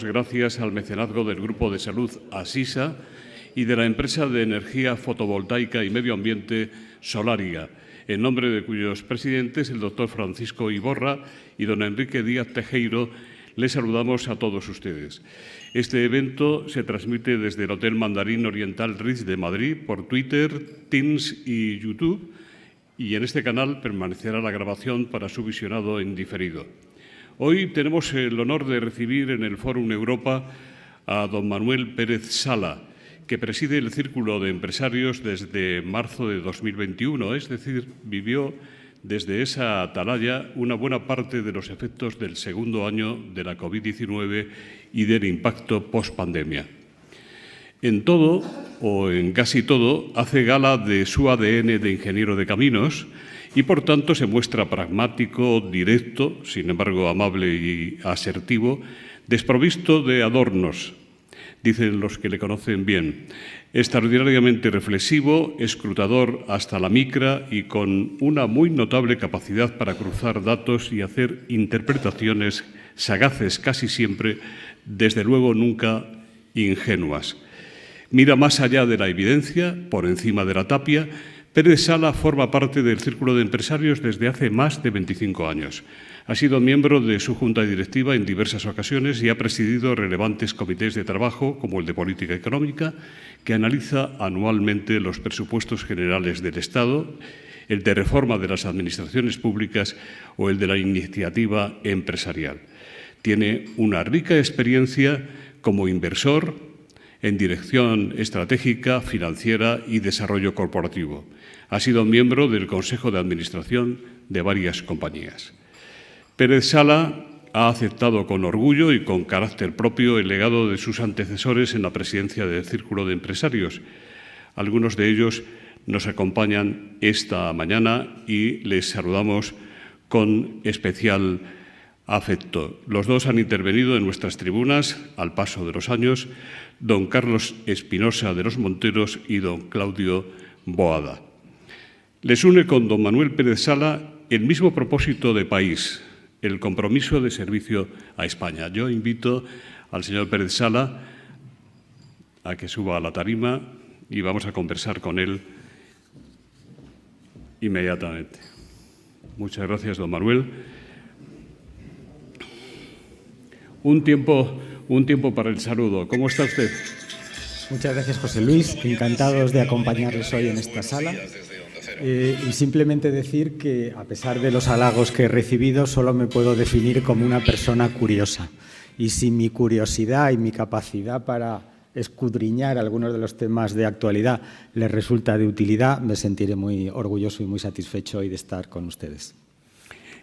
Gracias al mecenazgo del Grupo de Salud Asisa y de la empresa de energía fotovoltaica y medio ambiente Solaria, en nombre de cuyos presidentes, el doctor Francisco Iborra y don Enrique Díaz Tejero, les saludamos a todos ustedes. Este evento se transmite desde el Hotel Mandarín Oriental Ritz de Madrid por Twitter, Teams y YouTube, y en este canal permanecerá la grabación para su visionado en diferido. Hoy tenemos el honor de recibir en el Fórum Europa a don Manuel Pérez Sala, que preside el Círculo de Empresarios desde marzo de 2021, es decir, vivió desde esa atalaya una buena parte de los efectos del segundo año de la COVID-19 y del impacto post-pandemia. En todo, o en casi todo, hace gala de su ADN de ingeniero de caminos y, por tanto, se muestra pragmático, directo, sin embargo amable y asertivo, desprovisto de adornos, dicen los que le conocen bien, extraordinariamente reflexivo, escrutador hasta la micra y con una muy notable capacidad para cruzar datos y hacer interpretaciones sagaces casi siempre, desde luego nunca ingenuas. Mira más allá de la evidencia, por encima de la tapia. Pérez Sala forma parte del Círculo de Empresarios desde hace más de 25 años. Ha sido miembro de su junta directiva en diversas ocasiones y ha presidido relevantes comités de trabajo, como el de Política Económica, que analiza anualmente los presupuestos generales del Estado, el de reforma de las administraciones públicas o el de la iniciativa empresarial. Tiene una rica experiencia como inversor en dirección estratégica, financiera y desarrollo corporativo. Ha sido miembro del Consejo de Administración de varias compañías. Pérez Sala ha aceptado con orgullo y con carácter propio el legado de sus antecesores en la presidencia del Círculo de Empresarios. Algunos de ellos nos acompañan esta mañana y les saludamos con especial afecto. Los dos han intervenido en nuestras tribunas al paso de los años, don Carlos Espinosa de los Monteros y don Claudio Boada. Les une con don Manuel Pérez Sala el mismo propósito de país, el compromiso de servicio a España. Yo invito al señor Pérez Sala a que suba a la tarima y vamos a conversar con él inmediatamente. Muchas gracias, don Manuel. Un tiempo para el saludo. ¿Cómo está usted? Muchas gracias, José Luis. Encantados de acompañarles hoy en esta sala. Y simplemente decir que, a pesar de los halagos que he recibido, solo me puedo definir como una persona curiosa. Y si mi curiosidad y mi capacidad para escudriñar algunos de los temas de actualidad les resulta de utilidad, me sentiré muy orgulloso y muy satisfecho hoy de estar con ustedes.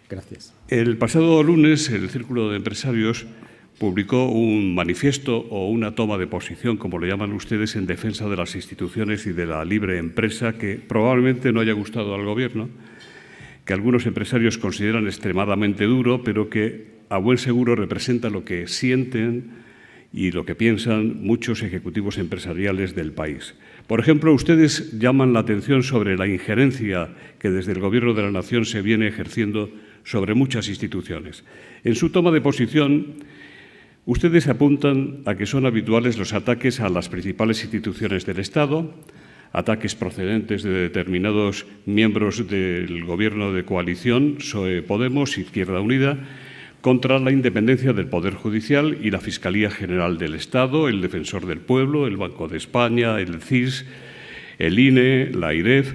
Gracias. El pasado lunes, el Círculo de Empresarios publicó un manifiesto o una toma de posición, como le llaman ustedes, en defensa de las instituciones y de la libre empresa, que probablemente no haya gustado al Gobierno, que algunos empresarios consideran extremadamente duro, pero que a buen seguro representa lo que sienten y lo que piensan muchos ejecutivos empresariales del país. Por ejemplo, ustedes llaman la atención sobre la injerencia que desde el Gobierno de la Nación se viene ejerciendo sobre muchas instituciones. En su toma de posición, ustedes apuntan a que son habituales los ataques a las principales instituciones del Estado, ataques procedentes de determinados miembros del Gobierno de coalición, PSOE, Podemos, Izquierda Unida, contra la independencia del Poder Judicial y la Fiscalía General del Estado, el Defensor del Pueblo, el Banco de España, el CIS, el INE, la AIREF.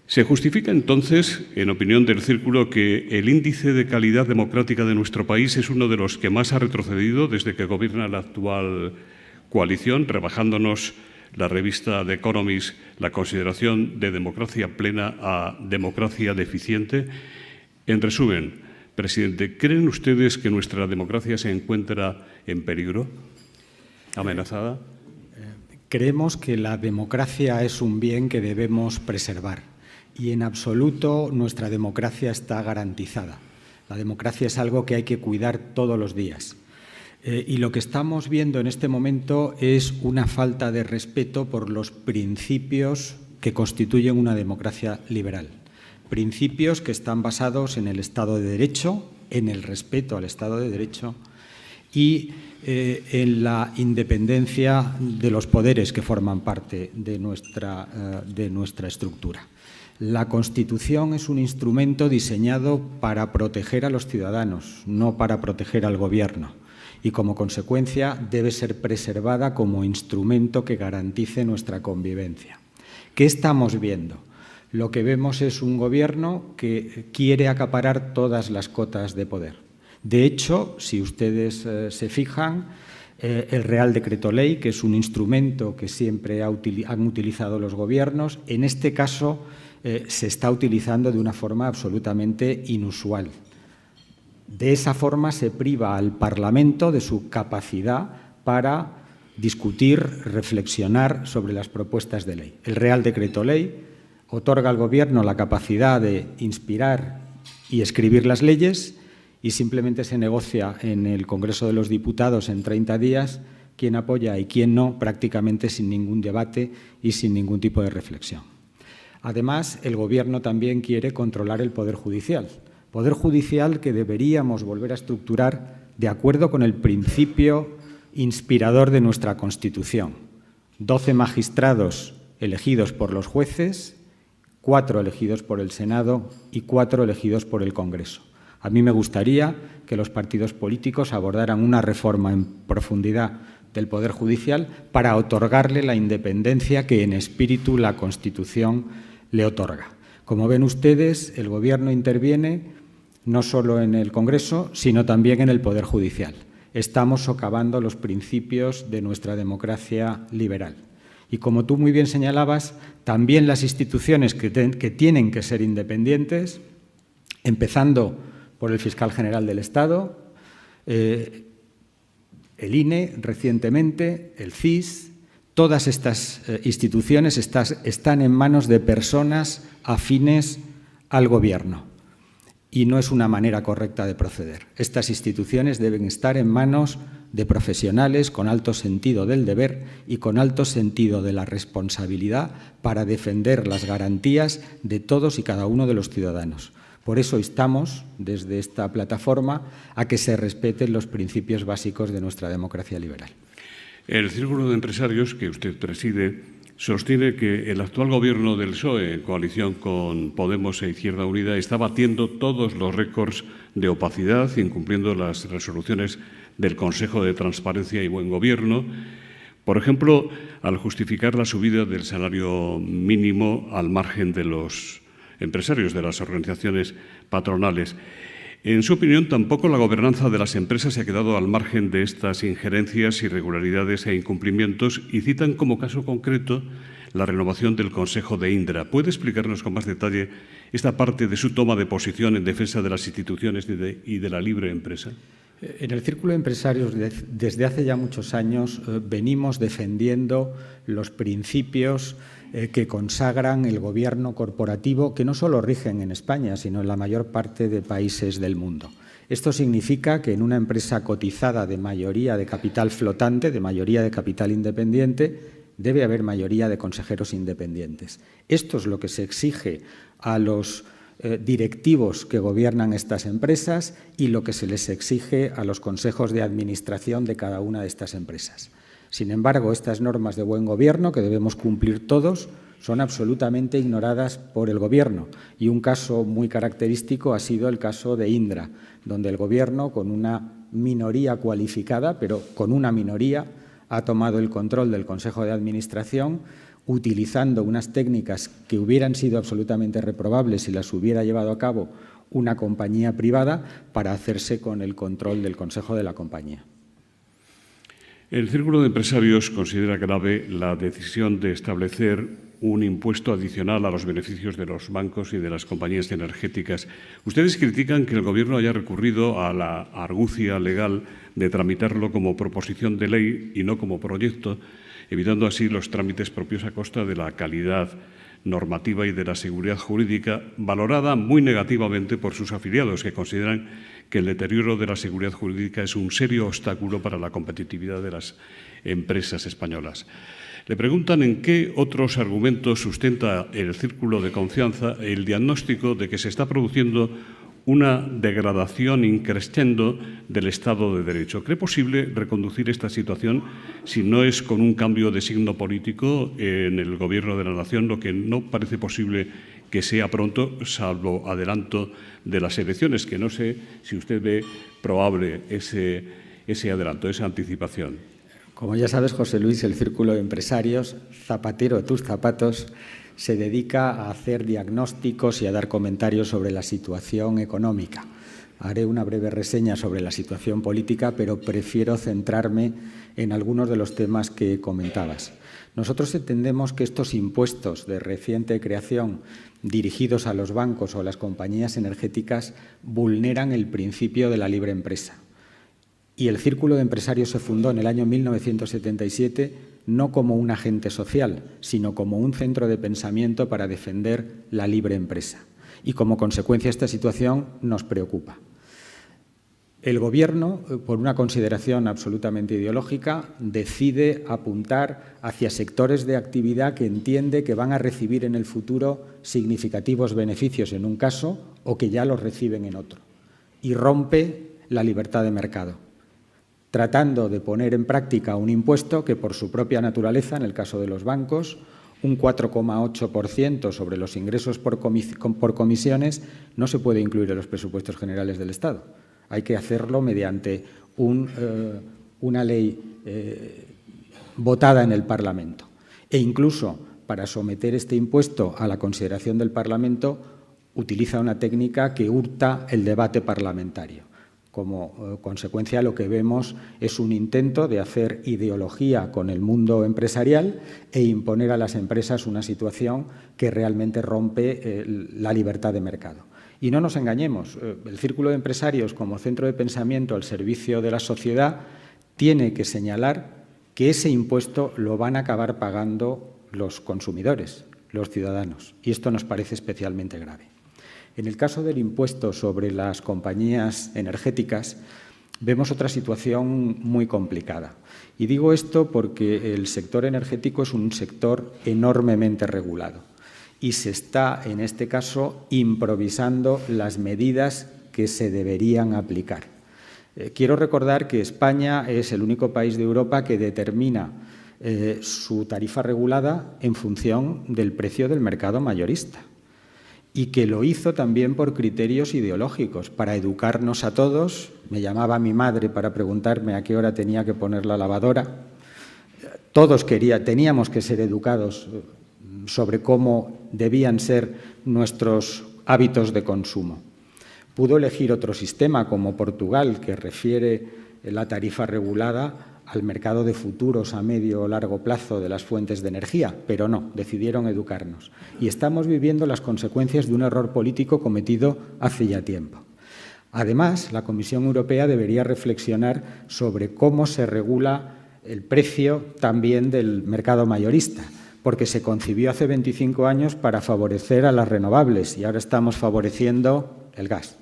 ¿Se justifica entonces, en opinión del Círculo, que el índice de calidad democrática de nuestro país es uno de los que más ha retrocedido desde que gobierna la actual coalición, rebajándonos la revista The Economist la consideración de democracia plena a democracia deficiente? En resumen, presidente, ¿creen ustedes que nuestra democracia se encuentra en peligro, amenazada? Creemos que la democracia es un bien que debemos preservar. Y en absoluto nuestra democracia está garantizada. La democracia es algo que hay que cuidar todos los días. Y lo que estamos viendo en este momento es una falta de respeto por los principios que constituyen una democracia liberal. Principios que están basados en el Estado de Derecho, en el respeto al Estado de Derecho y en la independencia de los poderes que forman parte de nuestra estructura. La Constitución es un instrumento diseñado para proteger a los ciudadanos, no para proteger al Gobierno, y como consecuencia debe ser preservada como instrumento que garantice nuestra convivencia. ¿Qué estamos viendo? Lo que vemos es un Gobierno que quiere acaparar todas las cotas de poder. De hecho, si ustedes se fijan, el Real Decreto Ley, que es un instrumento que siempre han utilizado los gobiernos, en este caso se está utilizando de una forma absolutamente inusual. De esa forma se priva al Parlamento de su capacidad para discutir, reflexionar sobre las propuestas de ley. El Real Decreto Ley otorga al Gobierno la capacidad de inspirar y escribir las leyes y simplemente se negocia en el Congreso de los Diputados en 30 días quién apoya y quién no, prácticamente sin ningún debate y sin ningún tipo de reflexión. Además, el Gobierno también quiere controlar el Poder Judicial que deberíamos volver a estructurar de acuerdo con el principio inspirador de nuestra Constitución. 12 magistrados elegidos por los jueces, 4 elegidos por el Senado y 4 elegidos por el Congreso. A mí me gustaría que los partidos políticos abordaran una reforma en profundidad del Poder Judicial para otorgarle la independencia que en espíritu la Constitución le otorga. Como ven ustedes, el Gobierno interviene no solo en el Congreso, sino también en el Poder Judicial. Estamos socavando los principios de nuestra democracia liberal. Y como tú muy bien señalabas, también las instituciones que tienen que ser independientes, empezando por el Fiscal General del Estado, el INE recientemente, el CIS, todas estas instituciones están en manos de personas afines al Gobierno y no es una manera correcta de proceder. Estas instituciones deben estar en manos de profesionales con alto sentido del deber y con alto sentido de la responsabilidad para defender las garantías de todos y cada uno de los ciudadanos. Por eso instamos desde esta plataforma a que se respeten los principios básicos de nuestra democracia liberal. El Círculo de Empresarios que usted preside sostiene que el actual Gobierno del PSOE, en coalición con Podemos e Izquierda Unida, está batiendo todos los récords de opacidad, incumpliendo las resoluciones del Consejo de Transparencia y Buen Gobierno, por ejemplo, al justificar la subida del salario mínimo al margen de los empresarios, de las organizaciones patronales. En su opinión, tampoco la gobernanza de las empresas se ha quedado al margen de estas injerencias, irregularidades e incumplimientos y citan como caso concreto la renovación del Consejo de Indra. ¿Puede explicarnos con más detalle esta parte de su toma de posición en defensa de las instituciones y de la libre empresa? En el Círculo de Empresarios, desde hace ya muchos años, venimos defendiendo los principios que consagran el gobierno corporativo, que no solo rigen en España, sino en la mayor parte de países del mundo. Esto significa que en una empresa cotizada de mayoría de capital flotante, de mayoría de capital independiente, debe haber mayoría de consejeros independientes. Esto es lo que se exige a los directivos que gobiernan estas empresas y lo que se les exige a los consejos de administración de cada una de estas empresas. Sin embargo, estas normas de buen gobierno, que debemos cumplir todos, son absolutamente ignoradas por el Gobierno. Y un caso muy característico ha sido el caso de Indra, donde el Gobierno, con una minoría cualificada, pero con una minoría, ha tomado el control del Consejo de Administración, utilizando unas técnicas que hubieran sido absolutamente reprobables si las hubiera llevado a cabo una compañía privada para hacerse con el control del Consejo de la compañía. El Círculo de Empresarios considera grave la decisión de establecer un impuesto adicional a los beneficios de los bancos y de las compañías energéticas. Ustedes critican que el Gobierno haya recurrido a la argucia legal de tramitarlo como proposición de ley y no como proyecto, evitando así los trámites propios a costa de la calidad normativa y de la seguridad jurídica, valorada muy negativamente por sus afiliados, que consideran que el deterioro de la seguridad jurídica es un serio obstáculo para la competitividad de las empresas españolas. Le preguntan en qué otros argumentos sustenta el Círculo de Confianza el diagnóstico de que se está produciendo una degradación in crescendo del Estado de Derecho. ¿Cree posible reconducir esta situación si no es con un cambio de signo político en el Gobierno de la Nación, lo que no parece posible que sea pronto, salvo adelanto de las elecciones, que no sé si usted ve probable ese adelanto, esa anticipación? Como ya sabes, José Luis, el Círculo de Empresarios, zapatero a tus zapatos, se dedica a hacer diagnósticos y a dar comentarios sobre la situación económica. Haré una breve reseña sobre la situación política, pero prefiero centrarme en algunos de los temas que comentabas. Nosotros entendemos que estos impuestos de reciente creación dirigidos a los bancos o a las compañías energéticas vulneran el principio de la libre empresa. Y el Círculo de Empresarios se fundó en el año 1977 no como un agente social, sino como un centro de pensamiento para defender la libre empresa. Y como consecuencia esta situación nos preocupa. El Gobierno, por una consideración absolutamente ideológica, decide apuntar hacia sectores de actividad que entiende que van a recibir en el futuro significativos beneficios en un caso o que ya los reciben en otro. Y rompe la libertad de mercado, tratando de poner en práctica un impuesto que, por su propia naturaleza, en el caso de los bancos, un 4,8% sobre los ingresos por comisiones, no se puede incluir en los presupuestos generales del Estado. Hay que hacerlo mediante una ley votada en el Parlamento. E incluso para someter este impuesto a la consideración del Parlamento utiliza una técnica que hurta el debate parlamentario. Como consecuencia, lo que vemos es un intento de hacer ideología con el mundo empresarial e imponer a las empresas una situación que realmente rompe la libertad de mercado. Y no nos engañemos, el Círculo de Empresarios, como centro de pensamiento al servicio de la sociedad, tiene que señalar que ese impuesto lo van a acabar pagando los consumidores, los ciudadanos, y esto nos parece especialmente grave. En el caso del impuesto sobre las compañías energéticas, vemos otra situación muy complicada. Y digo esto porque el sector energético es un sector enormemente regulado y se está, en este caso, improvisando las medidas que se deberían aplicar. Quiero recordar que España es el único país de Europa que determina su tarifa regulada en función del precio del mercado mayorista y que lo hizo también por criterios ideológicos, para educarnos a todos. Me llamaba mi madre para preguntarme a qué hora tenía que poner la lavadora. Todos teníamos que ser educados sobre cómo debían ser nuestros hábitos de consumo. Pudo elegir otro sistema, como Portugal, que refiere la tarifa regulada al mercado de futuros a medio o largo plazo de las fuentes de energía, pero no, decidieron educarnos. Y estamos viviendo las consecuencias de un error político cometido hace ya tiempo. Además, la Comisión Europea debería reflexionar sobre cómo se regula el precio también del mercado mayorista, porque se concibió hace 25 años para favorecer a las renovables y ahora estamos favoreciendo el gas.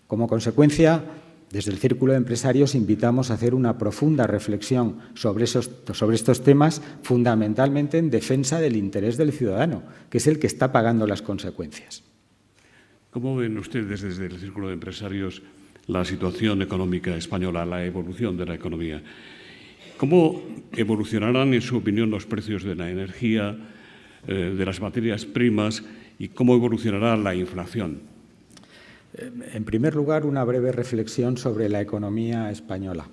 Como consecuencia, desde el Círculo de Empresarios invitamos a hacer una profunda reflexión sobre estos temas, fundamentalmente en defensa del interés del ciudadano, que es el que está pagando las consecuencias. ¿Cómo ven ustedes desde el Círculo de Empresarios la situación económica española, la evolución de la economía? ¿Cómo evolucionarán, en su opinión, los precios de la energía, de las materias primas y cómo evolucionará la inflación? En primer lugar, una breve reflexión sobre la economía española.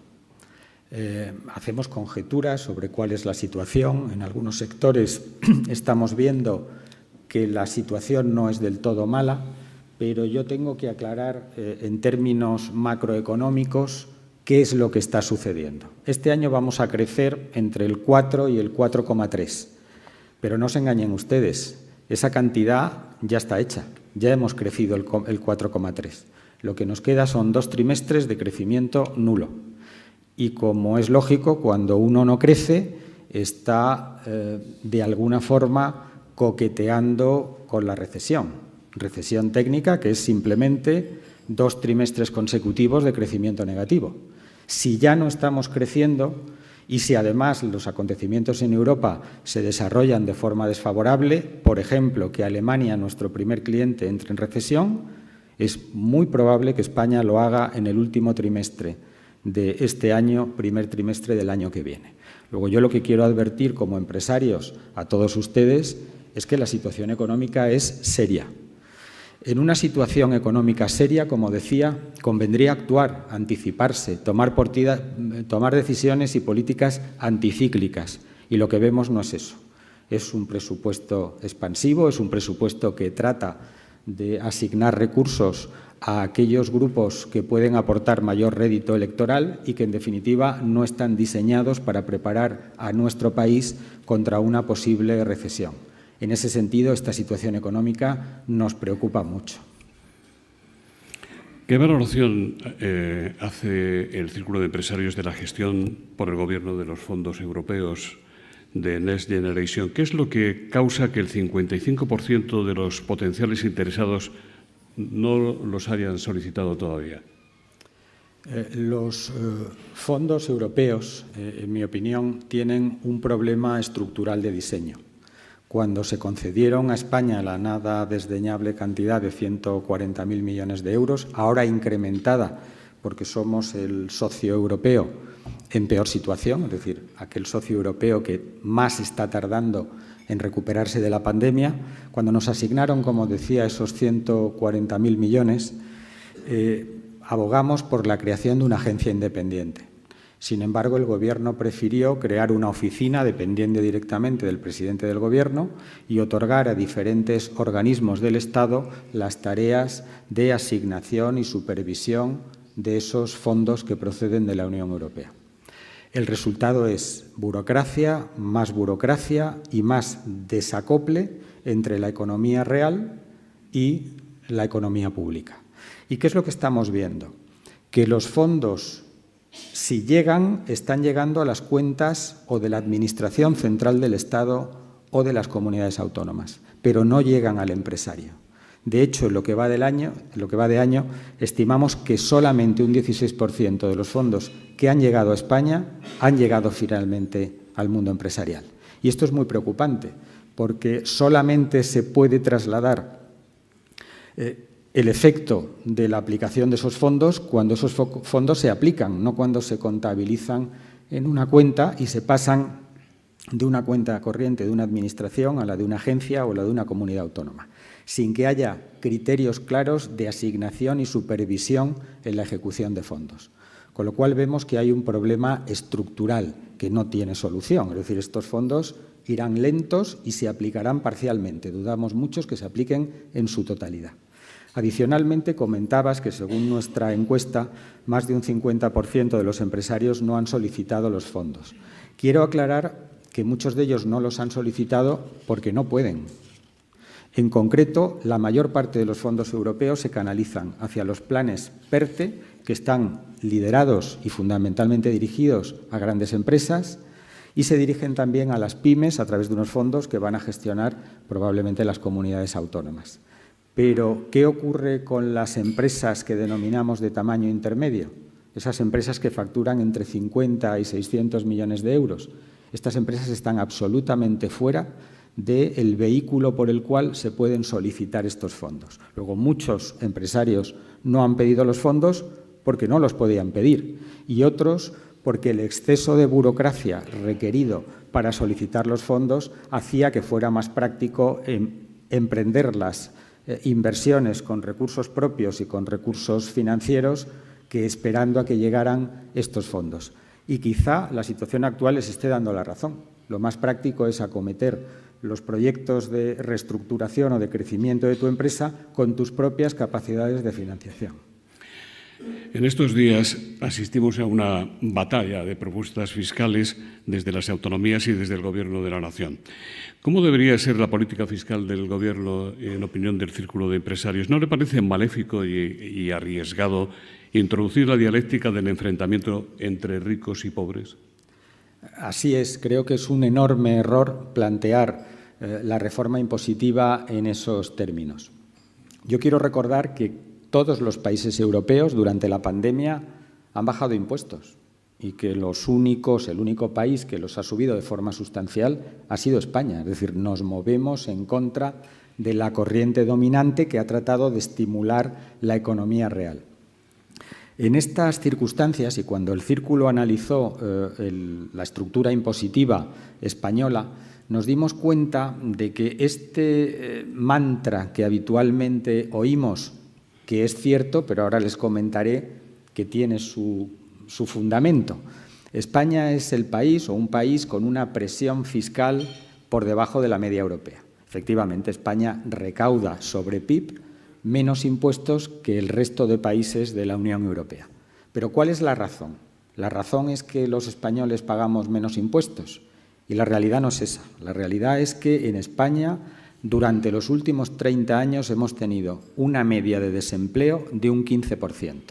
Hacemos conjeturas sobre cuál es la situación. En algunos sectores estamos viendo que la situación no es del todo mala, pero yo tengo que aclarar en términos macroeconómicos qué es lo que está sucediendo. Este año vamos a crecer entre el 4 y el 4,3, pero no se engañen ustedes, esa cantidad ya está hecha. Ya hemos crecido el 4,3. Lo que nos queda son 2 trimestres de crecimiento nulo. Y como es lógico, cuando uno no crece, está de alguna forma coqueteando con la recesión. Recesión técnica, que es simplemente 2 trimestres consecutivos de crecimiento negativo. Si ya no estamos creciendo y si además los acontecimientos en Europa se desarrollan de forma desfavorable, por ejemplo, que Alemania, nuestro primer cliente, entre en recesión, Es muy probable que España lo haga en el último trimestre de este año, primer trimestre del año que viene. Luego, yo lo que quiero advertir como empresarios a todos ustedes es que la situación económica es seria. En una situación económica seria, como decía, convendría actuar, anticiparse, tomar decisiones y políticas anticíclicas. Y lo que vemos no es eso. Es un presupuesto expansivo, es un presupuesto que trata de asignar recursos a aquellos grupos que pueden aportar mayor rédito electoral y que, en definitiva, no están diseñados para preparar a nuestro país contra una posible recesión. En ese sentido, esta situación económica nos preocupa mucho. ¿Qué valoración hace el Círculo de Empresarios de la gestión por el Gobierno de los fondos europeos de Next Generation? ¿Qué es lo que causa que el 55% de los potenciales interesados no los hayan solicitado todavía? Los fondos europeos, en mi opinión, tienen un problema estructural de diseño. Cuando se concedieron a España la nada desdeñable cantidad de 140.000 millones de euros, ahora incrementada porque somos el socio europeo en peor situación, es decir, aquel socio europeo que más está tardando en recuperarse de la pandemia, cuando nos asignaron, como decía, esos 140.000 millones, abogamos por la creación de una agencia independiente. Sin embargo, el Gobierno prefirió crear una oficina dependiente directamente del presidente del Gobierno y otorgar a diferentes organismos del Estado las tareas de asignación y supervisión de esos fondos que proceden de la Unión Europea. El resultado es burocracia y más desacople entre la economía real y la economía pública. ¿Y qué es lo que estamos viendo? Que los fondos, si llegan, están llegando a las cuentas o de la Administración Central del Estado o de las comunidades autónomas, pero no llegan al empresario. De hecho, en lo que va de año, estimamos que solamente un 16% de los fondos que han llegado a España han llegado finalmente al mundo empresarial. Y esto es muy preocupante, porque solamente se puede trasladar el efecto de la aplicación de esos fondos cuando esos fondos se aplican, no cuando se contabilizan en una cuenta y se pasan de una cuenta corriente de una administración a la de una agencia o la de una comunidad autónoma, sin que haya criterios claros de asignación y supervisión en la ejecución de fondos. Con lo cual vemos que hay un problema estructural que no tiene solución. Es decir, estos fondos irán lentos y se aplicarán parcialmente. Dudamos mucho que se apliquen en su totalidad. Adicionalmente, comentabas que, según nuestra encuesta, más de un 50% de los empresarios no han solicitado los fondos. Quiero aclarar que muchos de ellos no los han solicitado porque no pueden. En concreto, la mayor parte de los fondos europeos se canalizan hacia los planes PERTE, que están liderados y fundamentalmente dirigidos a grandes empresas, y se dirigen también a las pymes a través de unos fondos que van a gestionar probablemente las comunidades autónomas. Pero, ¿qué ocurre con las empresas que denominamos de tamaño intermedio? Esas empresas que facturan entre 50 y 600 millones de euros. Estas empresas están absolutamente fuera del vehículo por el cual se pueden solicitar estos fondos. Luego, muchos empresarios no han pedido los fondos porque no los podían pedir y otros porque el exceso de burocracia requerido para solicitar los fondos hacía que fuera más práctico emprender las inversiones con recursos propios y con recursos financieros que esperando a que llegaran estos fondos. Y quizá la situación actual les esté dando la razón. Lo más práctico es acometer los proyectos de reestructuración o de crecimiento de tu empresa con tus propias capacidades de financiación. En estos días asistimos a una batalla de propuestas fiscales desde las autonomías y desde el Gobierno de la Nación. ¿Cómo debería ser la política fiscal del Gobierno, en opinión del Círculo de Empresarios? ¿No le parece maléfico y arriesgado introducir la dialéctica del enfrentamiento entre ricos y pobres? Así es, creo que es un enorme error plantear la reforma impositiva en esos términos. Yo quiero recordar que todos los países europeos durante la pandemia han bajado impuestos. y que el único país que los ha subido de forma sustancial ha sido España. Es decir, nos movemos en contra de la corriente dominante que ha tratado de estimular la economía real. En estas circunstancias, y cuando el Círculo analizó la estructura impositiva española, nos dimos cuenta de que este mantra que habitualmente oímos, que es cierto, pero ahora les comentaré que tiene su fundamento. España es el país o un país con una presión fiscal por debajo de la media europea. Efectivamente, España recauda sobre PIB menos impuestos que el resto de países de la Unión Europea. Pero ¿cuál es la razón? La razón es que los españoles pagamos menos impuestos y la realidad no es esa. La realidad es que en España durante los últimos 30 años hemos tenido una media de desempleo de un 15%.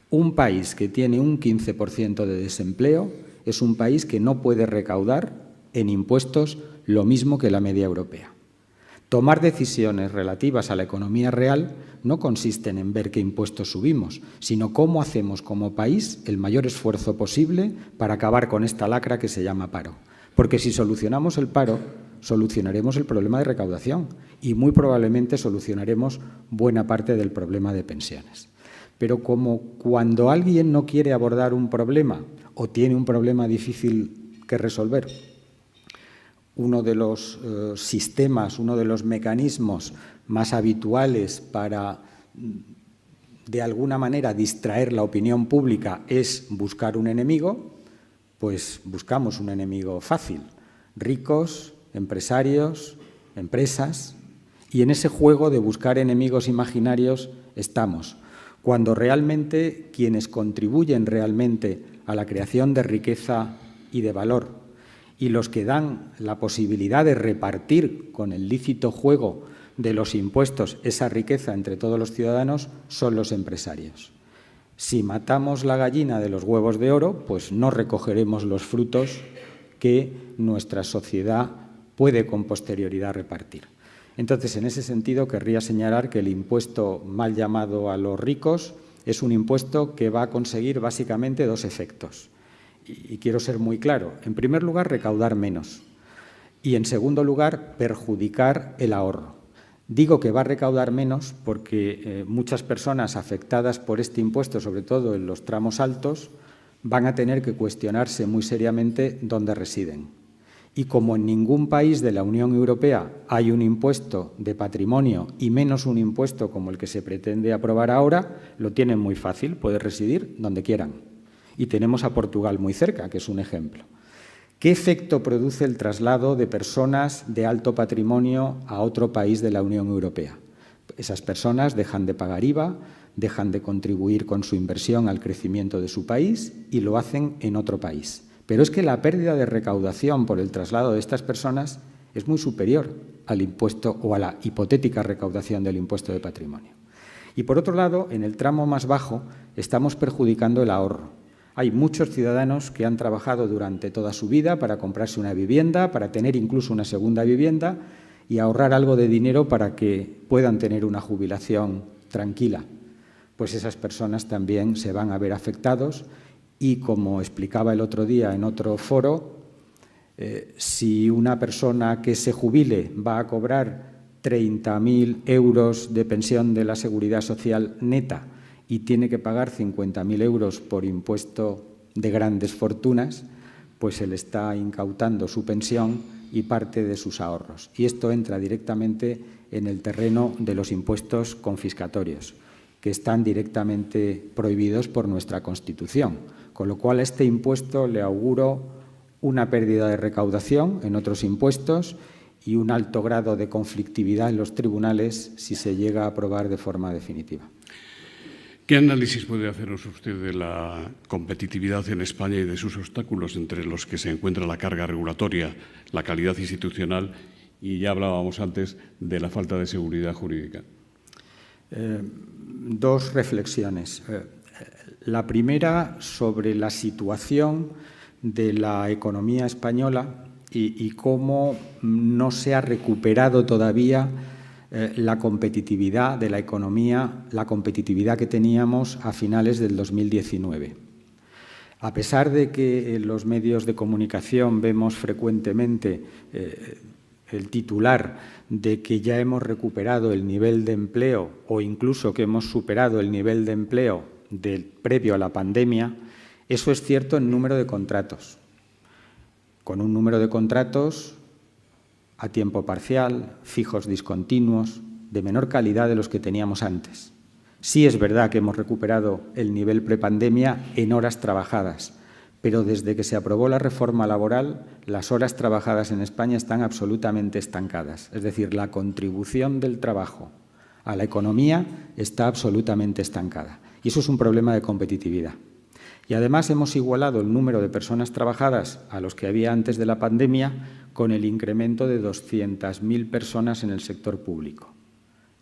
Un país que tiene un 15% de desempleo es un país que no puede recaudar en impuestos lo mismo que la media europea. Tomar decisiones relativas a la economía real no consisten en ver qué impuestos subimos, sino cómo hacemos como país el mayor esfuerzo posible para acabar con esta lacra que se llama paro. Porque si solucionamos el paro, solucionaremos el problema de recaudación y muy probablemente solucionaremos buena parte del problema de pensiones. Pero como cuando alguien no quiere abordar un problema o tiene un problema difícil que resolver, uno de los sistemas, uno de los mecanismos más habituales para, de alguna manera, distraer la opinión pública es buscar un enemigo, pues buscamos un enemigo fácil, ricos, empresarios, empresas, y en ese juego de buscar enemigos imaginarios estamos, cuando realmente quienes contribuyen realmente a la creación de riqueza y de valor y los que dan la posibilidad de repartir con el lícito juego de los impuestos esa riqueza entre todos los ciudadanos son los empresarios. Si matamos la gallina de los huevos de oro, pues no recogeremos los frutos que nuestra sociedad puede con posterioridad repartir. Entonces, en ese sentido, querría señalar que el impuesto mal llamado a los ricos es un impuesto que va a conseguir básicamente dos efectos. Y quiero ser muy claro. En primer lugar, recaudar menos. Y en segundo lugar, perjudicar el ahorro. Digo que va a recaudar menos porque muchas personas afectadas por este impuesto, sobre todo en los tramos altos, van a tener que cuestionarse muy seriamente dónde residen. Y como en ningún país de la Unión Europea hay un impuesto de patrimonio y menos un impuesto como el que se pretende aprobar ahora, lo tienen muy fácil, pueden residir donde quieran. Y tenemos a Portugal muy cerca, que es un ejemplo. ¿Qué efecto produce el traslado de personas de alto patrimonio a otro país de la Unión Europea? Esas personas dejan de pagar IVA, dejan de contribuir con su inversión al crecimiento de su país y lo hacen en otro país. Pero es que la pérdida de recaudación por el traslado de estas personas es muy superior al impuesto o a la hipotética recaudación del impuesto de patrimonio. Y por otro lado, en el tramo más bajo estamos perjudicando el ahorro. Hay muchos ciudadanos que han trabajado durante toda su vida para comprarse una vivienda, para tener incluso una segunda vivienda y ahorrar algo de dinero para que puedan tener una jubilación tranquila. Pues esas personas también se van a ver afectados y, como explicaba el otro día en otro foro, si una persona que se jubile va a cobrar 30.000 euros de pensión de la Seguridad Social neta y tiene que pagar 50.000 euros por impuesto de grandes fortunas, pues se le está incautando su pensión y parte de sus ahorros. Y esto entra directamente en el terreno de los impuestos confiscatorios, que están directamente prohibidos por nuestra Constitución. Con lo cual, a este impuesto le auguro una pérdida de recaudación en otros impuestos y un alto grado de conflictividad en los tribunales si se llega a aprobar de forma definitiva. ¿Qué análisis puede hacernos usted de la competitividad en España y de sus obstáculos, entre los que se encuentra la carga regulatoria, la calidad institucional y, ya hablábamos antes, de la falta de seguridad jurídica? Dos reflexiones. La primera sobre la situación de la economía española y cómo no se ha recuperado todavía la competitividad de la economía, la competitividad que teníamos a finales del 2019. A pesar de que en los medios de comunicación vemos frecuentemente el titular de que ya hemos recuperado el nivel de empleo o incluso que hemos superado el nivel de empleo previo a la pandemia, eso es cierto en número de contratos, con un número de contratos a tiempo parcial, fijos discontinuos, de menor calidad de los que teníamos antes. Sí es verdad que hemos recuperado el nivel prepandemia en horas trabajadas, pero desde que se aprobó la reforma laboral, las horas trabajadas en España están absolutamente estancadas. Es decir, la contribución del trabajo a la economía está absolutamente estancada. Y eso es un problema de competitividad. Y además hemos igualado el número de personas trabajadas a los que había antes de la pandemia con el incremento de 200.000 personas en el sector público,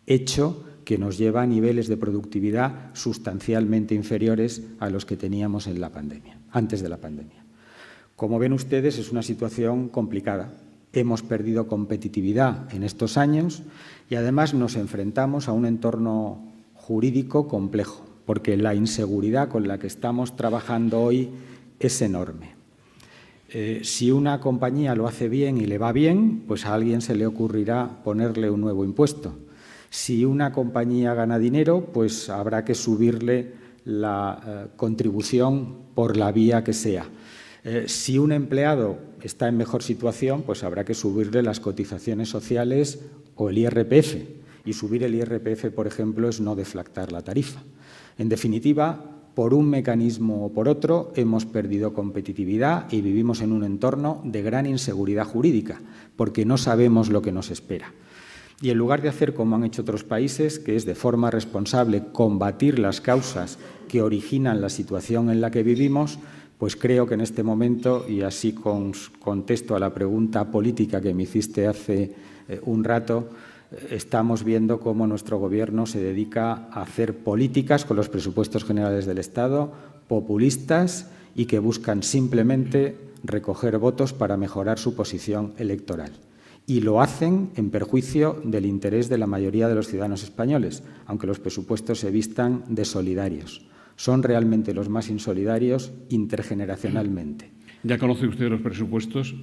hecho que nos lleva a niveles de productividad sustancialmente inferiores a los que teníamos en la pandemia, antes de la pandemia. Como ven ustedes, es una situación complicada. Hemos perdido competitividad en estos años y además nos enfrentamos a un entorno jurídico complejo, porque la inseguridad con la que estamos trabajando hoy es enorme. Si una compañía lo hace bien y le va bien, pues a alguien se le ocurrirá ponerle un nuevo impuesto. Si una compañía gana dinero, pues habrá que subirle la contribución por la vía que sea. Si un empleado está en mejor situación, pues habrá que subirle las cotizaciones sociales o el IRPF. Y subir el IRPF, por ejemplo, es no deflactar la tarifa. En definitiva, por un mecanismo o por otro, hemos perdido competitividad y vivimos en un entorno de gran inseguridad jurídica, porque no sabemos lo que nos espera. Y en lugar de hacer como han hecho otros países, que es de forma responsable combatir las causas que originan la situación en la que vivimos, pues creo que en este momento, y así contesto a la pregunta política que me hiciste hace un rato, estamos viendo cómo nuestro Gobierno se dedica a hacer políticas con los presupuestos generales del Estado, populistas y que buscan simplemente recoger votos para mejorar su posición electoral. Y lo hacen en perjuicio del interés de la mayoría de los ciudadanos españoles, aunque los presupuestos se vistan de solidarios. Son realmente los más insolidarios intergeneracionalmente. ¿Ya conoce usted los presupuestos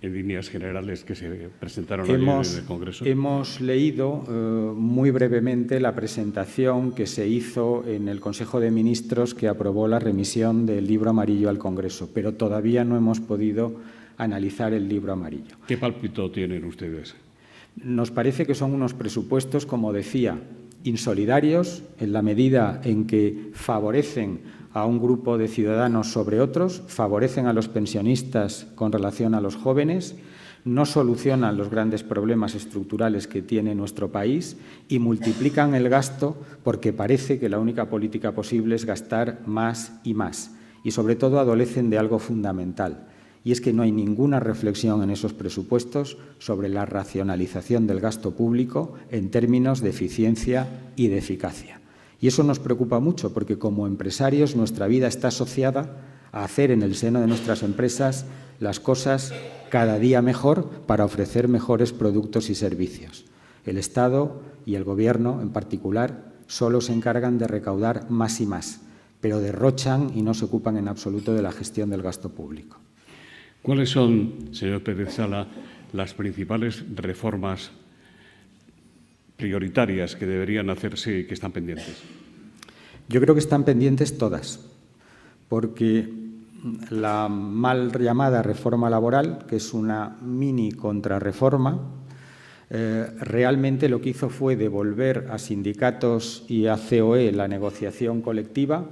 en líneas generales que se presentaron ayer en el Congreso? Hemos leído muy brevemente la presentación que se hizo en el Consejo de Ministros que aprobó la remisión del libro amarillo al Congreso, pero todavía no hemos podido analizar el libro amarillo. ¿Qué pálpito tienen ustedes? Nos parece que son unos presupuestos, como decía, insolidarios en la medida en que favorecen a un grupo de ciudadanos sobre otros, favorecen a los pensionistas con relación a los jóvenes, no solucionan los grandes problemas estructurales que tiene nuestro país y multiplican el gasto porque parece que la única política posible es gastar más y más. Y sobre todo adolecen de algo fundamental, y es que no hay ninguna reflexión en esos presupuestos sobre la racionalización del gasto público en términos de eficiencia y de eficacia. Y eso nos preocupa mucho porque como empresarios nuestra vida está asociada a hacer en el seno de nuestras empresas las cosas cada día mejor para ofrecer mejores productos y servicios. El Estado y el Gobierno en particular solo se encargan de recaudar más y más, pero derrochan y no se ocupan en absoluto de la gestión del gasto público. ¿Cuáles son, señor Pérez Sala, las principales reformas prioritarias que deberían hacerse y que están pendientes? Yo creo que están pendientes todas, porque la mal llamada reforma laboral, que es una mini contrarreforma, realmente lo que hizo fue devolver a sindicatos y a COE la negociación colectiva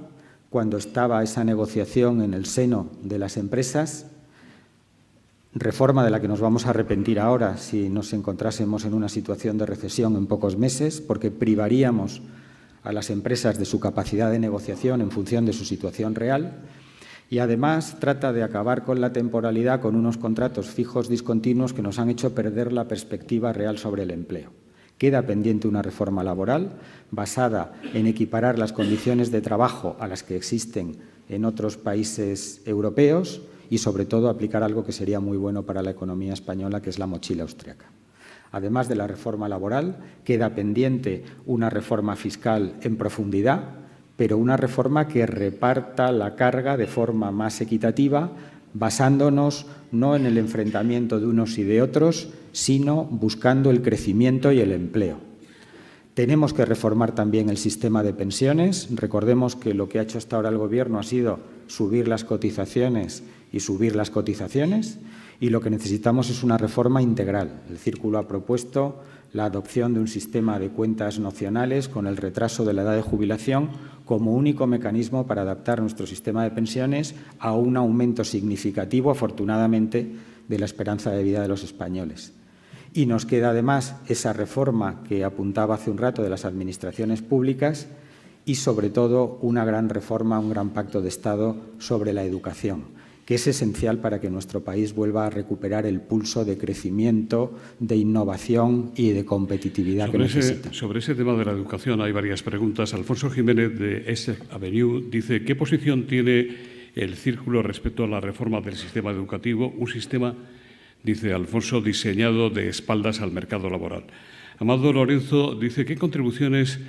cuando estaba esa negociación en el seno de las empresas, reforma de la que nos vamos a arrepentir ahora si nos encontrásemos en una situación de recesión en pocos meses, porque privaríamos a las empresas de su capacidad de negociación en función de su situación real. Y además trata de acabar con la temporalidad con unos contratos fijos discontinuos que nos han hecho perder la perspectiva real sobre el empleo. Queda pendiente una reforma laboral basada en equiparar las condiciones de trabajo a las que existen en otros países europeos y, sobre todo, aplicar algo que sería muy bueno para la economía española, que es la mochila austríaca. Además de la reforma laboral, queda pendiente una reforma fiscal en profundidad pero una reforma que reparta la carga de forma más equitativa, basándonos no en el enfrentamiento de unos y de otros, sino buscando el crecimiento y el empleo. Tenemos que reformar también el sistema de pensiones. Recordemos que lo que ha hecho hasta ahora el Gobierno ha sido subir las cotizaciones y subir las cotizaciones, y lo que necesitamos es una reforma integral. El Círculo ha propuesto la adopción de un sistema de cuentas nocionales con el retraso de la edad de jubilación como único mecanismo para adaptar nuestro sistema de pensiones a un aumento significativo, afortunadamente, de la esperanza de vida de los españoles. Y nos queda además esa reforma que apuntaba hace un rato de las administraciones públicas y, sobre todo, una gran reforma, un gran pacto de Estado sobre la educación, que es esencial para que nuestro país vuelva a recuperar el pulso de crecimiento, de innovación y de competitividad que necesita. Sobre ese tema de la educación hay varias preguntas. Alfonso Jiménez, de ESSEC Avenue, dice: ¿qué posición tiene el Círculo respecto a la reforma del sistema educativo? Un sistema, dice Alfonso, diseñado de espaldas al mercado laboral. Amado Lorenzo dice: ¿qué contribuciones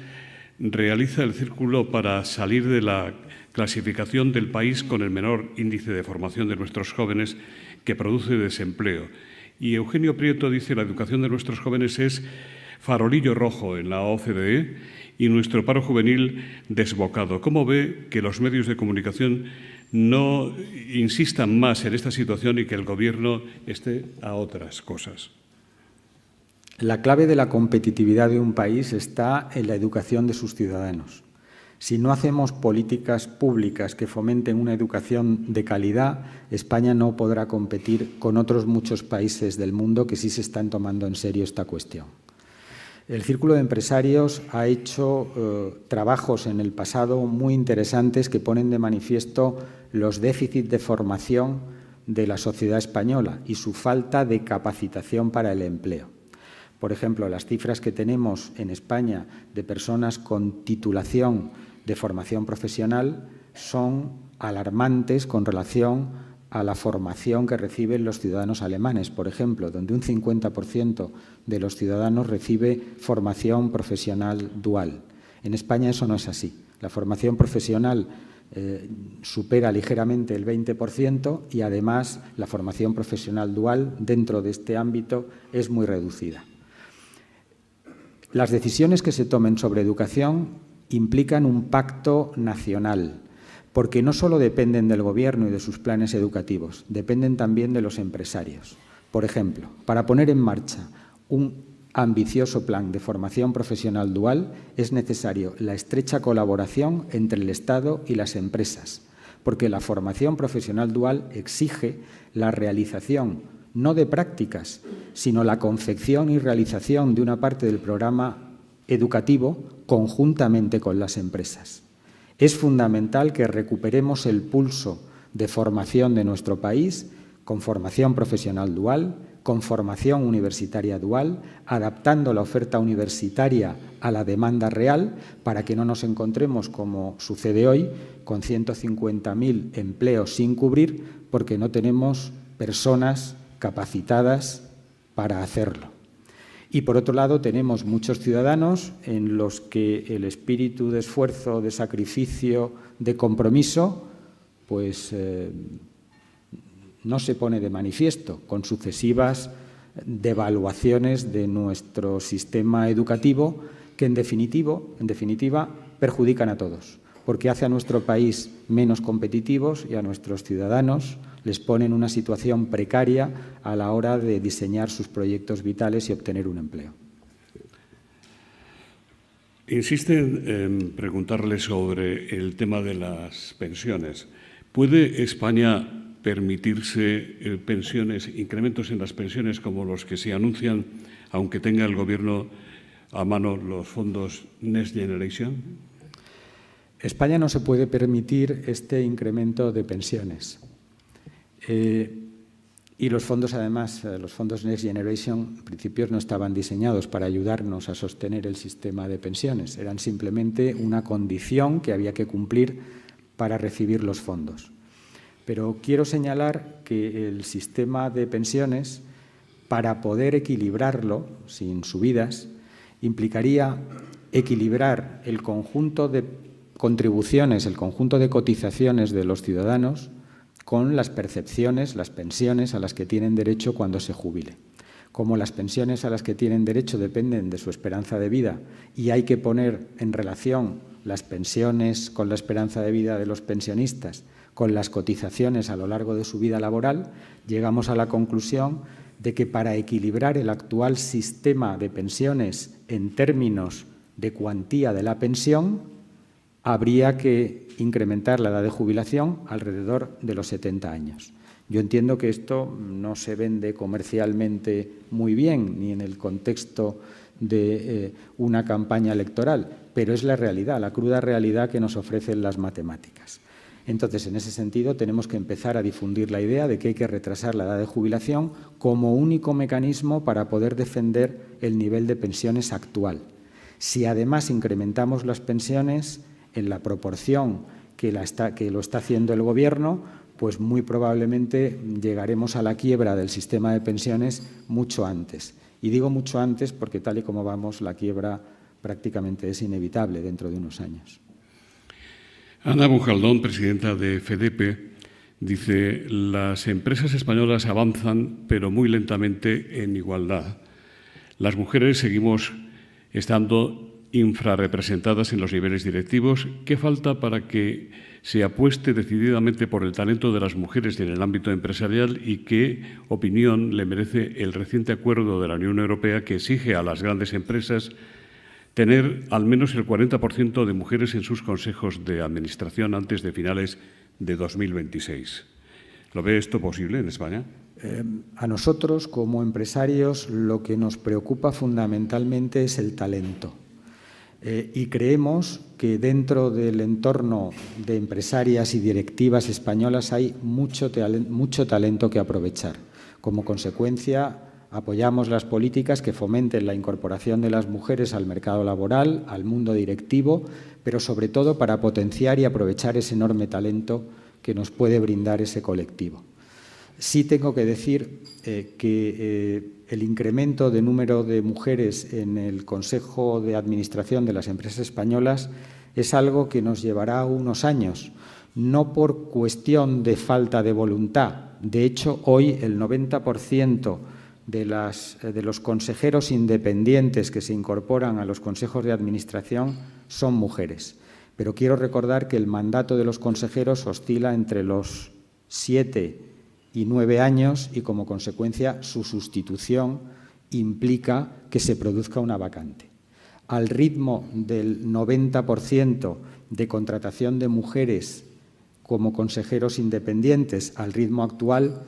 realiza el Círculo para salir de la clasificación del país con el menor índice de formación de nuestros jóvenes, que produce desempleo? Y Eugenio Prieto dice: la educación de nuestros jóvenes es farolillo rojo en la OCDE y nuestro paro juvenil desbocado. ¿Cómo ve que los medios de comunicación no insistan más en esta situación y que el Gobierno esté a otras cosas? La clave de la competitividad de un país está en la educación de sus ciudadanos. Si no hacemos políticas públicas que fomenten una educación de calidad, España no podrá competir con otros muchos países del mundo que sí se están tomando en serio esta cuestión. El Círculo de Empresarios ha hecho trabajos en el pasado muy interesantes que ponen de manifiesto los déficits de formación de la sociedad española y su falta de capacitación para el empleo. Por ejemplo, las cifras que tenemos en España de personas con titulación de formación profesional son alarmantes con relación a la formación que reciben los ciudadanos alemanes, por ejemplo, donde un 50% de los ciudadanos recibe formación profesional dual. En España eso no es así. La formación profesional supera ligeramente el 20% y, además, la formación profesional dual dentro de este ámbito es muy reducida. Las decisiones que se tomen sobre educación implican un pacto nacional, porque no solo dependen del Gobierno y de sus planes educativos, dependen también de los empresarios. Por ejemplo, para poner en marcha un ambicioso plan de formación profesional dual es necesario la estrecha colaboración entre el Estado y las empresas, porque la formación profesional dual exige la realización no de prácticas, sino la confección y realización de una parte del programa educativo conjuntamente con las empresas. Es fundamental que recuperemos el pulso de formación de nuestro país con formación profesional dual, con formación universitaria dual, adaptando la oferta universitaria a la demanda real para que no nos encontremos, como sucede hoy, con 150.000 empleos sin cubrir porque no tenemos personas capacitadas para hacerlo. Y, por otro lado, tenemos muchos ciudadanos en los que el espíritu de esfuerzo, de sacrificio, de compromiso, pues no se pone de manifiesto con sucesivas devaluaciones de nuestro sistema educativo que, en definitiva, perjudican a todos, porque hace a nuestro país menos competitivos y a nuestros ciudadanos les pone en una situación precaria a la hora de diseñar sus proyectos vitales y obtener un empleo. Insisten en preguntarle sobre el tema de las pensiones. ¿Puede España permitirse incrementos en las pensiones como los que se anuncian, aunque tenga el Gobierno a mano los fondos Next Generation? España no se puede permitir este incremento de pensiones. Y los fondos, además, los fondos Next Generation, en principio no estaban diseñados para ayudarnos a sostener el sistema de pensiones. Eran simplemente una condición que había que cumplir para recibir los fondos. Pero quiero señalar que el sistema de pensiones, para poder equilibrarlo sin subidas, implicaría equilibrar el conjunto de contribuciones, el conjunto de cotizaciones de los ciudadanos con las percepciones, las pensiones a las que tienen derecho cuando se jubile. Como las pensiones a las que tienen derecho dependen de su esperanza de vida y hay que poner en relación las pensiones con la esperanza de vida de los pensionistas con las cotizaciones a lo largo de su vida laboral, llegamos a la conclusión de que para equilibrar el actual sistema de pensiones en términos de cuantía de la pensión, habría que incrementar la edad de jubilación alrededor de los 70 años. Yo entiendo que esto no se vende comercialmente muy bien, ni en el contexto de una campaña electoral, pero es la realidad, la cruda realidad que nos ofrecen las matemáticas. Entonces, en ese sentido, tenemos que empezar a difundir la idea de que hay que retrasar la edad de jubilación como único mecanismo para poder defender el nivel de pensiones actual. Si además incrementamos las pensiones en la proporción que lo está haciendo el Gobierno, pues muy probablemente llegaremos a la quiebra del sistema de pensiones mucho antes. Y digo mucho antes porque, tal y como vamos, la quiebra prácticamente es inevitable dentro de unos años. Ana Bujaldón, presidenta de FEDEPE, dice: las empresas españolas avanzan, pero muy lentamente en igualdad. Las mujeres seguimos estando infrarrepresentadas en los niveles directivos. ¿Qué falta para que se apueste decididamente por el talento de las mujeres en el ámbito empresarial y qué opinión le merece el reciente acuerdo de la Unión Europea que exige a las grandes empresas tener al menos el 40% de mujeres en sus consejos de administración antes de finales de 2026? ¿Lo ve esto posible en España? A nosotros, como empresarios, lo que nos preocupa fundamentalmente es el talento. Y creemos que dentro del entorno de empresarias y directivas españolas hay mucho talento que aprovechar. Como consecuencia, apoyamos las políticas que fomenten la incorporación de las mujeres al mercado laboral, al mundo directivo, pero sobre todo para potenciar y aprovechar ese enorme talento que nos puede brindar ese colectivo. Sí tengo que decir que el incremento de número de mujeres en el Consejo de Administración de las empresas españolas es algo que nos llevará unos años, no por cuestión de falta de voluntad. De hecho, hoy el 90% de los consejeros independientes que se incorporan a los consejos de administración son mujeres. Pero quiero recordar que el mandato de los consejeros oscila entre los 7 y 9 años y, como consecuencia, su sustitución implica que se produzca una vacante. Al ritmo del 90% de contratación de mujeres como consejeros independientes, al ritmo actual,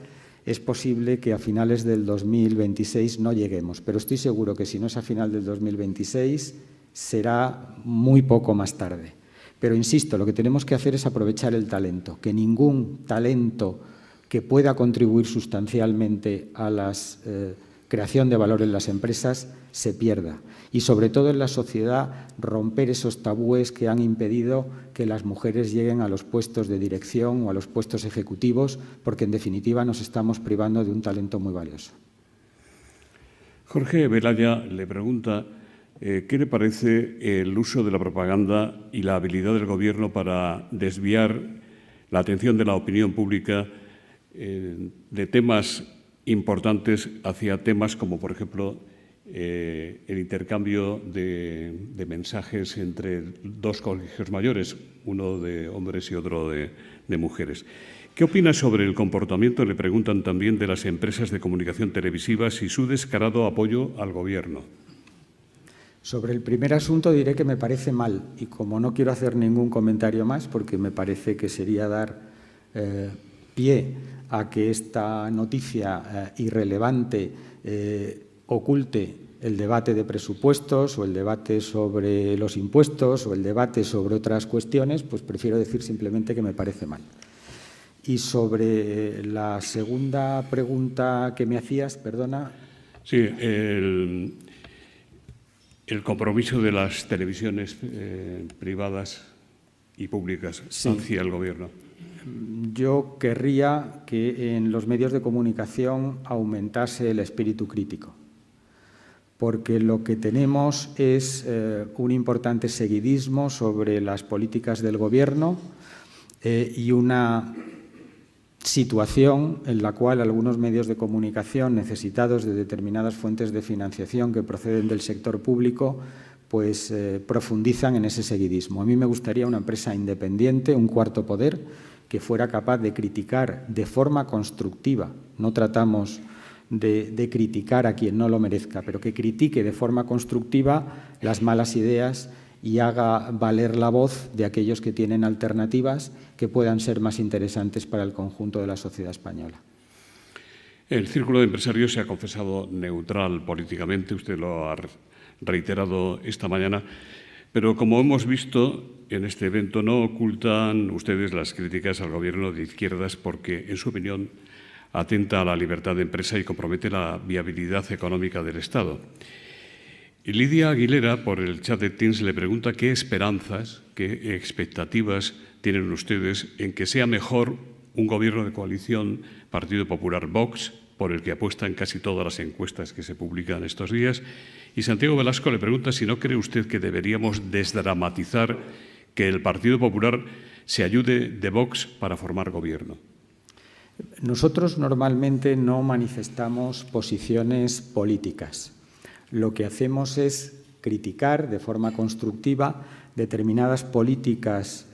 es posible que a finales del 2026 no lleguemos, pero estoy seguro que si no es a final del 2026 será muy poco más tarde. Pero insisto, lo que tenemos que hacer es aprovechar el talento, que ningún talento que pueda contribuir sustancialmente a la creación de valor en las empresas se pierda. Y sobre todo en la sociedad, romper esos tabúes que han impedido que las mujeres lleguen a los puestos de dirección o a los puestos ejecutivos, porque en definitiva nos estamos privando de un talento muy valioso. Jorge Velaya le pregunta ¿qué le parece el uso de la propaganda y la habilidad del Gobierno para desviar la atención de la opinión pública de temas importantes hacia temas como, por ejemplo, el intercambio de mensajes entre dos colegios mayores, uno de hombres y otro de mujeres? ¿Qué opina sobre el comportamiento, le preguntan también, de las empresas de comunicación televisivas y su descarado apoyo al Gobierno? Sobre el primer asunto diré que me parece mal y como no quiero hacer ningún comentario más porque me parece que sería dar pie a que esta noticia irrelevante oculte el debate de presupuestos o el debate sobre los impuestos o el debate sobre otras cuestiones, pues prefiero decir simplemente que me parece mal. Y sobre la segunda pregunta que me hacías, perdona. Sí, el compromiso de las televisiones privadas y públicas hacia el Gobierno. Yo querría que en los medios de comunicación aumentase el espíritu crítico, porque lo que tenemos es un importante seguidismo sobre las políticas del Gobierno y una situación en la cual algunos medios de comunicación necesitados de determinadas fuentes de financiación que proceden del sector público pues profundizan en ese seguidismo. A mí me gustaría una empresa independiente, un cuarto poder, que fuera capaz de criticar de forma constructiva. No tratamos de criticar a quien no lo merezca, pero que critique de forma constructiva las malas ideas y haga valer la voz de aquellos que tienen alternativas que puedan ser más interesantes para el conjunto de la sociedad española. El Círculo de Empresarios se ha confesado neutral políticamente, usted lo ha reiterado esta mañana, pero como hemos visto en este evento no ocultan ustedes las críticas al Gobierno de izquierdas porque, en su opinión, atenta a la libertad de empresa y compromete la viabilidad económica del Estado. Y Lidia Aguilera, por el chat de Teams, le pregunta qué esperanzas, qué expectativas tienen ustedes en que sea mejor un gobierno de coalición Partido Popular Vox, por el que apuestan casi todas las encuestas que se publican estos días. Y Santiago Velasco le pregunta si no cree usted que deberíamos desdramatizar que el Partido Popular se ayude de Vox para formar gobierno. Nosotros normalmente no manifestamos posiciones políticas. Lo que hacemos es criticar de forma constructiva determinadas políticas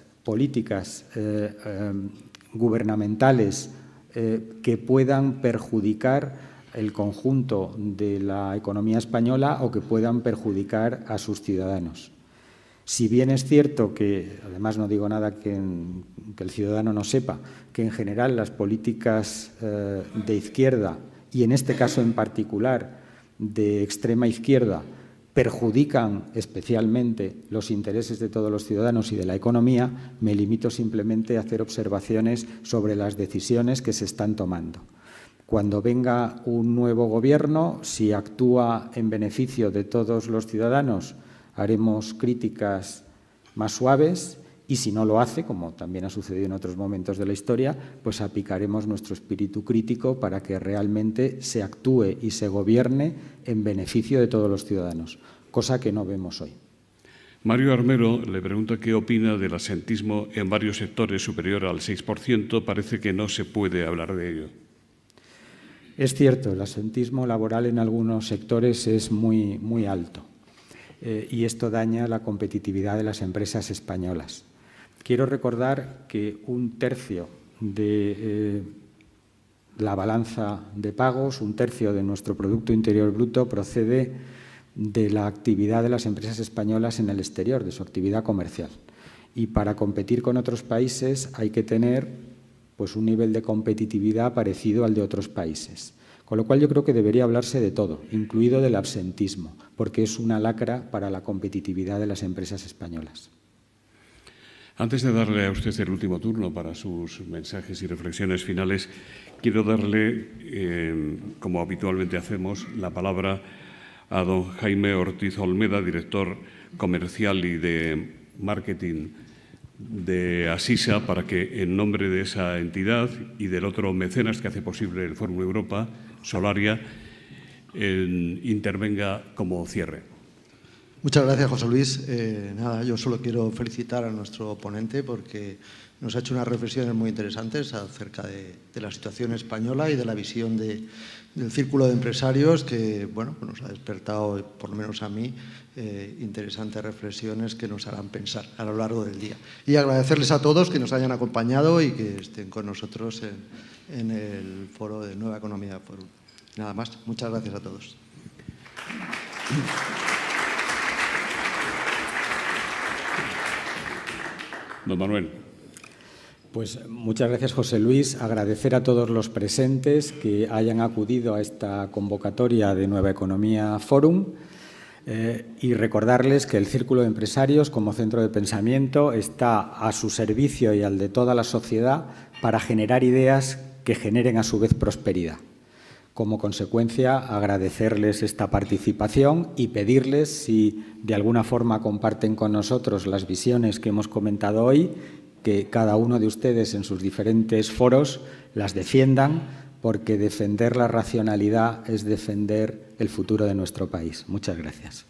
gubernamentales que puedan perjudicar el conjunto de la economía española o que puedan perjudicar a sus ciudadanos. Si bien es cierto que, además no digo nada que el ciudadano no sepa, que en general las políticas de izquierda, y en este caso en particular de extrema izquierda, perjudican especialmente los intereses de todos los ciudadanos y de la economía, me limito simplemente a hacer observaciones sobre las decisiones que se están tomando. Cuando venga un nuevo gobierno, si actúa en beneficio de todos los ciudadanos, haremos críticas más suaves y si no lo hace, como también ha sucedido en otros momentos de la historia, pues aplicaremos nuestro espíritu crítico para que realmente se actúe y se gobierne en beneficio de todos los ciudadanos, cosa que no vemos hoy. Mario Armero le pregunta qué opina del asentismo en varios sectores superior al 6%. Parece que no se puede hablar de ello. Es cierto, el asentismo laboral en algunos sectores es muy alto. Y esto daña la competitividad de las empresas españolas. Quiero recordar que un tercio de la balanza de pagos, un tercio de nuestro Producto Interior Bruto procede de la actividad de las empresas españolas en el exterior, de su actividad comercial. Y para competir con otros países hay que tener pues, un nivel de competitividad parecido al de otros países. Con lo cual yo creo que debería hablarse de todo, incluido del absentismo, porque es una lacra para la competitividad de las empresas españolas. Antes de darle a usted el último turno para sus mensajes y reflexiones finales, quiero darle, como habitualmente hacemos, la palabra a don Jaime Ortiz Olmeda, director comercial y de marketing de Asisa, para que en nombre de esa entidad y del otro mecenas que hace posible el Fórum Europa, Solaria, intervenga como cierre. Muchas gracias, José Luis. Yo solo quiero felicitar a nuestro ponente porque nos ha hecho unas reflexiones muy interesantes acerca de la situación española y de la visión del Círculo de Empresarios que bueno, nos ha despertado, por lo menos a mí, interesantes reflexiones que nos harán pensar a lo largo del día. Y agradecerles a todos que nos hayan acompañado y que estén con nosotros en el foro de Nueva Economía Forum. Nada más. Muchas gracias a todos. Don Manuel. Pues muchas gracias, José Luis. Agradecer a todos los presentes que hayan acudido a esta convocatoria de Nueva Economía Forum y recordarles que el Círculo de Empresarios, como centro de pensamiento, está a su servicio y al de toda la sociedad para generar ideas que generen a su vez prosperidad. Como consecuencia, agradecerles esta participación y pedirles, si de alguna forma comparten con nosotros las visiones que hemos comentado hoy, que cada uno de ustedes en sus diferentes foros las defiendan porque defender la racionalidad es defender el futuro de nuestro país. Muchas gracias.